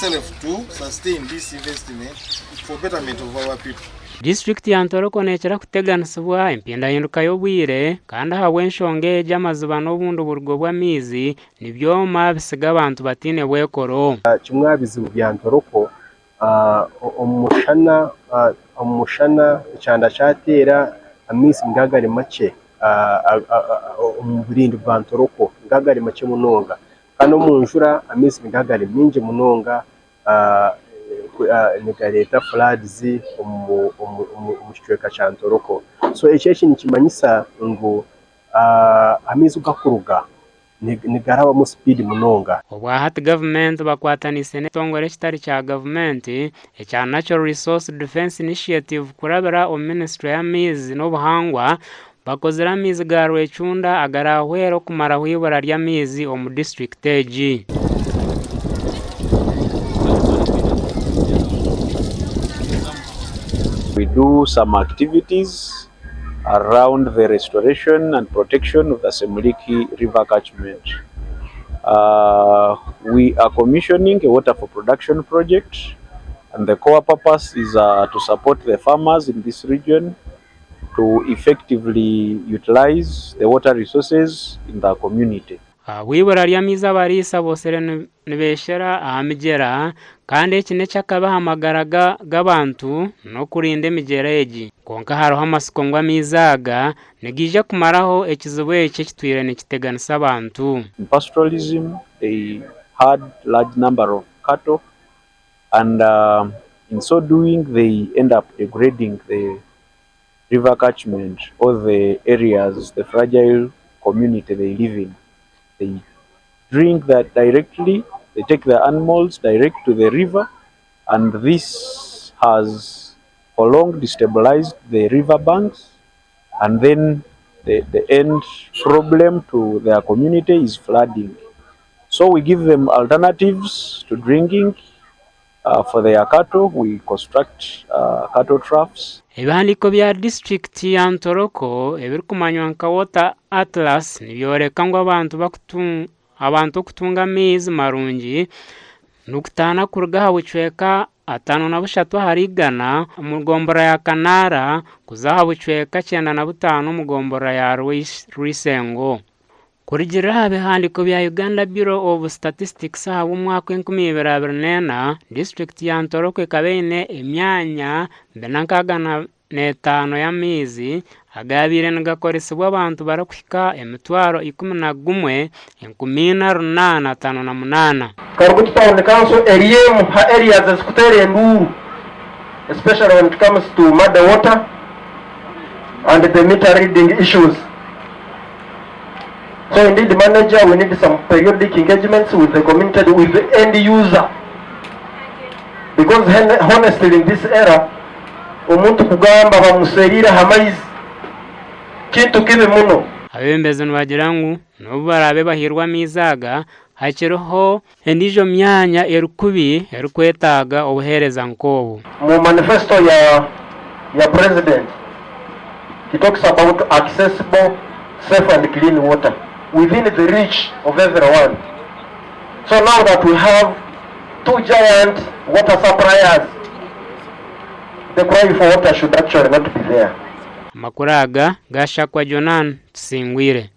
itself to sustain this investment for betterment of our people. District ya Ntoroko nekera kuteganisibwa empindahinduka y'obwire kandi ahabwa enshonga egi amaziba n'obundi oburugo bw'amaizi nibyoma bisiga abantu batine bwekoro. Kimwe bizibu bya Ntoroko omushana ekyanda kyatera amaizi ngagari make omu burindi bwa Ntoroko ngagari make munonga kandi omu njura amaizi ngagari mingi munonga nigareta floods omu kicweka kya Ntoroko. So ekyo ekintu kimanyisa ngu amaizi gakuruga nigaraba mu speed munonga. Obwahati government bakwatanise n'ekitongole ekitari kya government ekya Natural Resource Defense Initiative kurabira omu Ministry y'amaizi n'obuhangwa bakozera amaizi ga Rwechunda agarahwera okumaraho ibura ry'amaizi omu district egi. We do some activities around the restoration and protection of the Semuliki River catchment. We are commissioning a water for production project, and the core purpose is to support the farmers in this region to effectively utilize the water resources in the community. Wibura ry'amaizi abarisa bosere nibeshera ahamigera kandi eki nekyakabahamagara g'abantu n'okurinda emigera egi konka hariho amasiko ngu amaizi aga nigija kumaraho ekizibu eki ekitwire nikiteganisa abantu. In pastoralism, they had large number of cattle, and in so doing they end up degrading the river catchment or the areas, the fragile community they live in. They drink that directly, they take the animals direct to the river, and this has for long destabilized the river banks, and then the end problem to their community is flooding. So we give them alternatives to drinking. For their cattle, we construct cattle troughs. Ebihandiko bya district ya Ntoroko ebirikumanywa nka Water Atlas nibyoreka ngu abantu okutunga amaizi marungi nukutana kuruga ha bucweka 53 harigana mu gombora ya Kanara kuza ha bucweka 95 mu gombora ya Rwisengo. Kurigira ebihandiko bya Uganda Bureau of Statistics haba umwaka 2024 district ya Ntoroko ikabeine emyanya 45 y'amaizi agabire nigakoresebwa abantu barakuhika emitwaro 11,858. Karugutu Town Council areas ezikutere nduru, especially when it comes to muddy water and the meter reading issues. So indeed, manager, we need some periodic engagements with the community, with the end user. Because honestly, in this era, umuntu kugamba bamuserira hamaizi kintu kibe muno. Abembezi nbagirangu n'ubu barabe bahirwa mizaga hakiriho endijo myanya erukubi erukwetaga obuhereza nkobo. Mu manifesto ya president, he talks about accessible, safe and clean water within the reach of everyone. So now that we have two giant water suppliers, the cry for water should actually not be there. Makuraga Gashakwa Jonan Singwire.